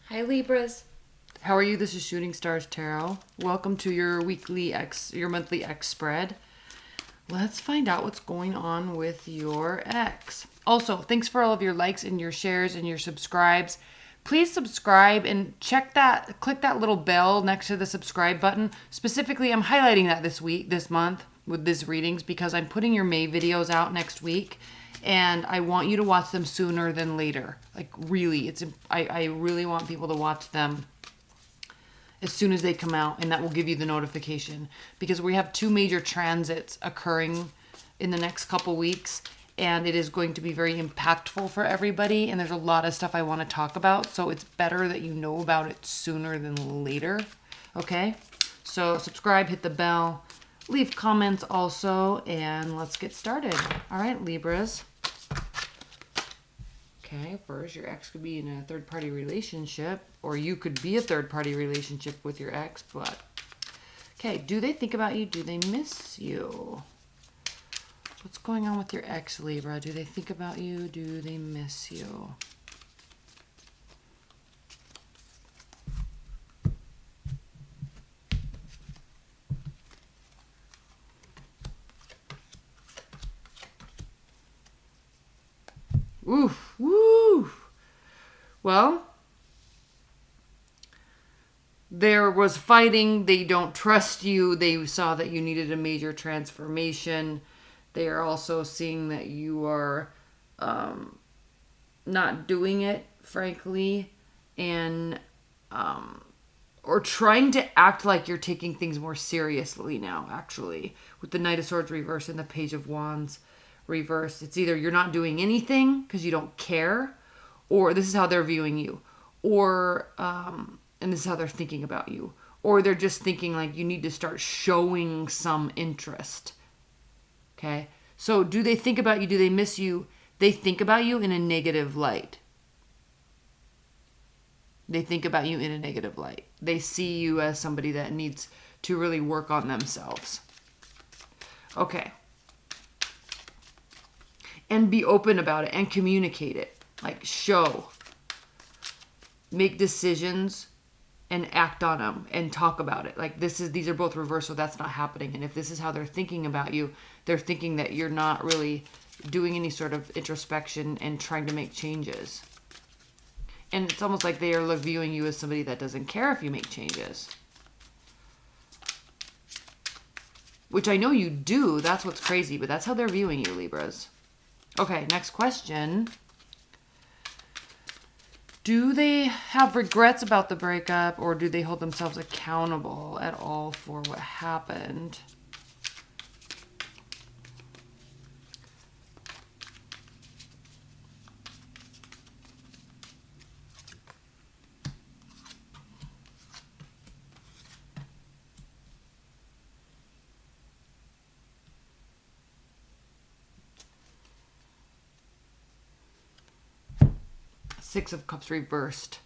Hi Libras. How are you? This is Shooting Stars Tarot. Welcome to your monthly X spread. Let's find out what's going on with your X. Also, thanks for all of your likes and your shares and your subscribes. Please subscribe and click that little bell next to the subscribe button. Specifically, I'm highlighting that this month with these readings because I'm putting your May videos out next week and I want you to watch them sooner than later. Like really, I really want people to watch them as soon as they come out, and that will give you the notification because we have two major transits occurring in the next couple weeks, and it is going to be very impactful for everybody, and there's a lot of stuff I want to talk about, so it's better that you know about it sooner than later. Okay, so subscribe, hit the bell, leave comments also, and let's get started. All right, Libras. Okay, first, your ex could be in a third-party relationship, or you could be a third-party relationship with your ex, but... Okay, do they think about you? Do they miss you? What's going on with your ex, Libra? Do they think about you? Do they miss you? Oof, woo! Well, there was fighting. They don't trust you. They saw that you needed a major transformation. They are also seeing that you are not doing it, frankly, and or trying to act like you're taking things more seriously now, actually, with the Knight of Swords reversed and the Page of Wands reversed. It's either you're not doing anything because you don't care, or this is how they're viewing you, or and this is how they're thinking about you, or they're just thinking like you need to start showing some interest. Okay, so do they think about you? Do they miss you? They think about you in a negative light. They think about you in a negative light. They see you as somebody that needs to really work on themselves. Okay. And be open about it and communicate it. Like show. Make decisions and act on them and talk about it. Like these are both reversed, so that's not happening. And if this is how they're thinking about you, they're thinking that you're not really doing any sort of introspection and trying to make changes. And it's almost like they are viewing you as somebody that doesn't care if you make changes. Which I know you do. That's what's crazy, but that's how they're viewing you, Libras. Okay, next question. Do they have regrets about the breakup, or do they hold themselves accountable at all for what happened? Six of Cups reversed.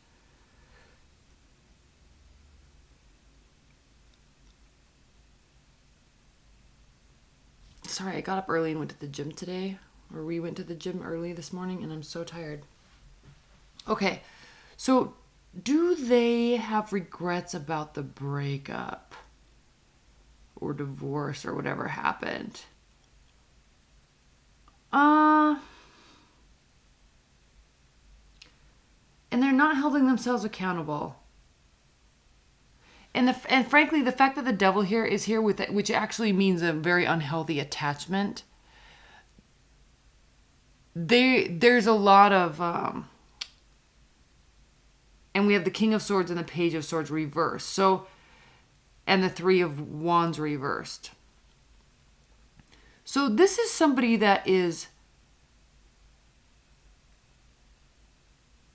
Sorry, I got up early and went to the gym today. Or we went to the gym early this morning and I'm so tired. Okay, so do they have regrets about the breakup? Or divorce or whatever happened? And they're not holding themselves accountable. And frankly, the fact that the devil here is here with it, which actually means a very unhealthy attachment. There's a lot of, and we have the King of Swords and the Page of Swords reversed. So, and the Three of Wands reversed. So this is somebody that is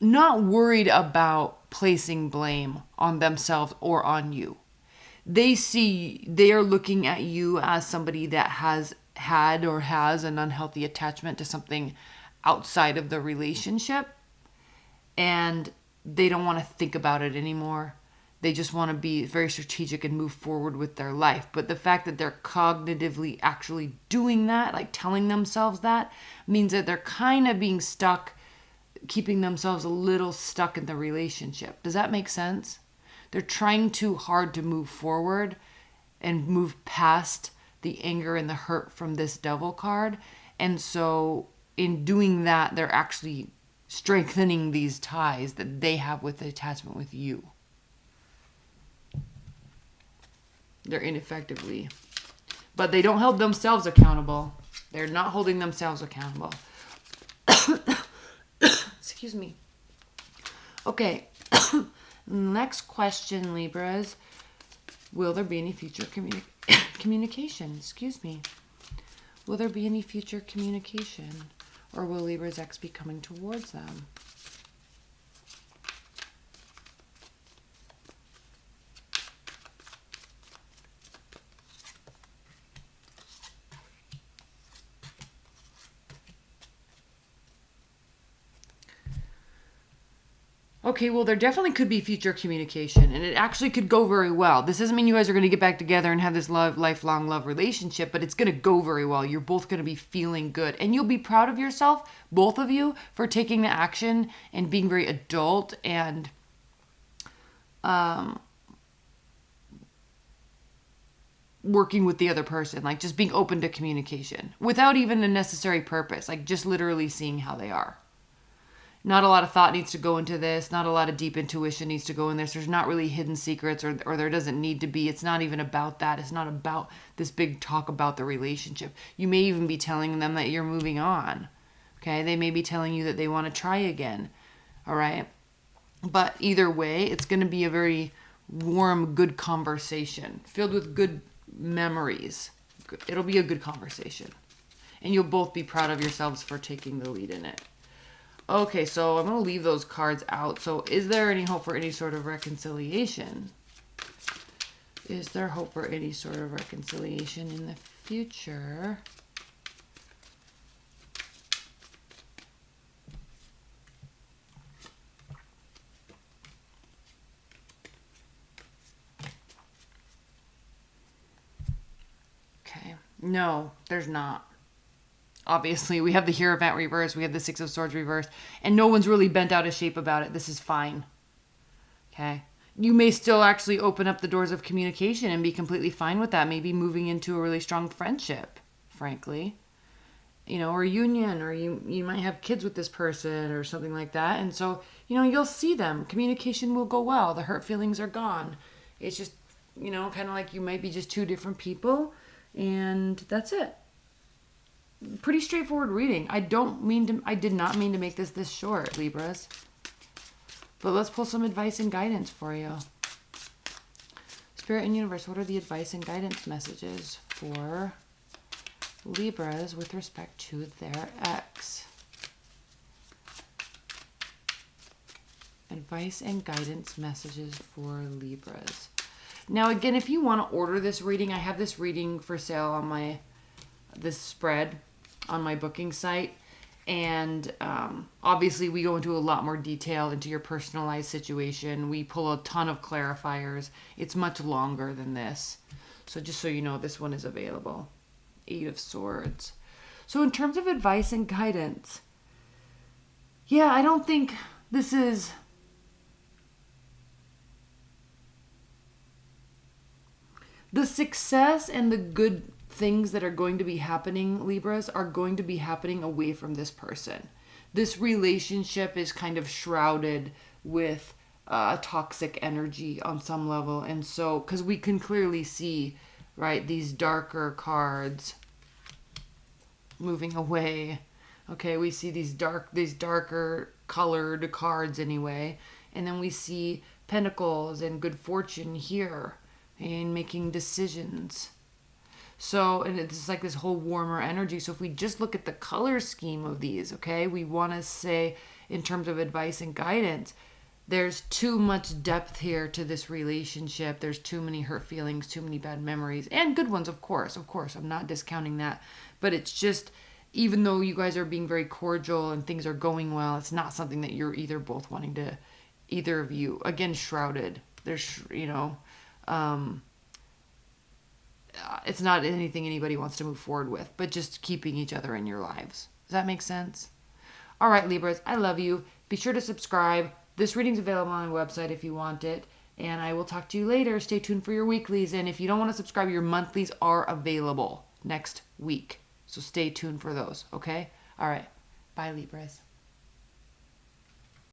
not worried about placing blame on themselves or on you. They are looking at you as somebody that has had or has an unhealthy attachment to something outside of the relationship, and they don't want to think about it anymore. They just want to be very strategic and move forward with their life. But the fact that they're cognitively actually doing that, like telling themselves that, means that they're kind of being stuck keeping themselves a little stuck in the relationship. Does that make sense? They're trying too hard to move forward and move past the anger and the hurt from this devil card. And so in doing that, they're actually strengthening these ties that they have with the attachment with you. They're ineffectively. But they don't hold themselves accountable. They're not holding themselves accountable. Excuse me. Okay. Next question, Libras. Will there be any future communication? Excuse me. Will there be any future communication? Or will Libra's ex be coming towards them? Okay, well, there definitely could be future communication, and it actually could go very well. This doesn't mean you guys are going to get back together and have this lifelong love relationship, but it's going to go very well. You're both going to be feeling good, and you'll be proud of yourself, both of you, for taking the action and being very adult and working with the other person, like just being open to communication without even a necessary purpose, like just literally seeing how they are. Not a lot of thought needs to go into this. Not a lot of deep intuition needs to go in this. There's not really hidden secrets, or there doesn't need to be. It's not even about that. It's not about this big talk about the relationship. You may even be telling them that you're moving on. Okay? They may be telling you that they want to try again. All right? But either way, it's going to be a very warm, good conversation filled with good memories. It'll be a good conversation. And you'll both be proud of yourselves for taking the lead in it. Okay, so I'm going to leave those cards out. So is there any hope for any sort of reconciliation? Is there hope for any sort of reconciliation in the future? Okay, no, there's not. Obviously, we have the Hierophant reverse, we have the Six of Swords reverse, and no one's really bent out of shape about it. This is fine. Okay? You may still actually open up the doors of communication and be completely fine with that. Maybe moving into a really strong friendship, frankly. You know, or union, or you might have kids with this person or something like that. And so, you know, you'll see them. Communication will go well. The hurt feelings are gone. It's just, you know, kind of like you might be just two different people, and that's it. Pretty straightforward reading. I did not mean to make this short, Libras. But let's pull some advice and guidance for you. Spirit and Universe, what are the advice and guidance messages for Libras with respect to their ex? Advice and guidance messages for Libras. Now, again, if you want to order this reading, I have this reading for sale on this spread on my booking site, and obviously we go into a lot more detail into your personalized situation. We pull a ton of clarifiers. It's much longer than this, so just so you know, this one is available. 8 of Swords. So in terms of advice and guidance, yeah, I don't think this is the success and the good things that are going to be happening, Libras, are going to be happening away from this person. This relationship is kind of shrouded with toxic energy on some level. And so, because we can clearly see, right, these darker cards moving away. Okay, we see these darker colored cards anyway. And then we see Pentacles and good fortune here and making decisions. So, and it's like this whole warmer energy. So if we just look at the color scheme of these, okay, we want to say in terms of advice and guidance, there's too much depth here to this relationship. There's too many hurt feelings, too many bad memories, and good ones, of course. I'm not discounting that. But it's just, even though you guys are being very cordial and things are going well, it's not something that you're either both wanting to, either of you, again, shrouded. There's, you know, it's not anything anybody wants to move forward with, but just keeping each other in your lives. Does that make sense? All right, Libras, I love you. Be sure to subscribe. This reading's available on my website if you want it. And I will talk to you later. Stay tuned for your weeklies. And if you don't want to subscribe, your monthlies are available next week. So stay tuned for those, okay? All right. Bye, Libras.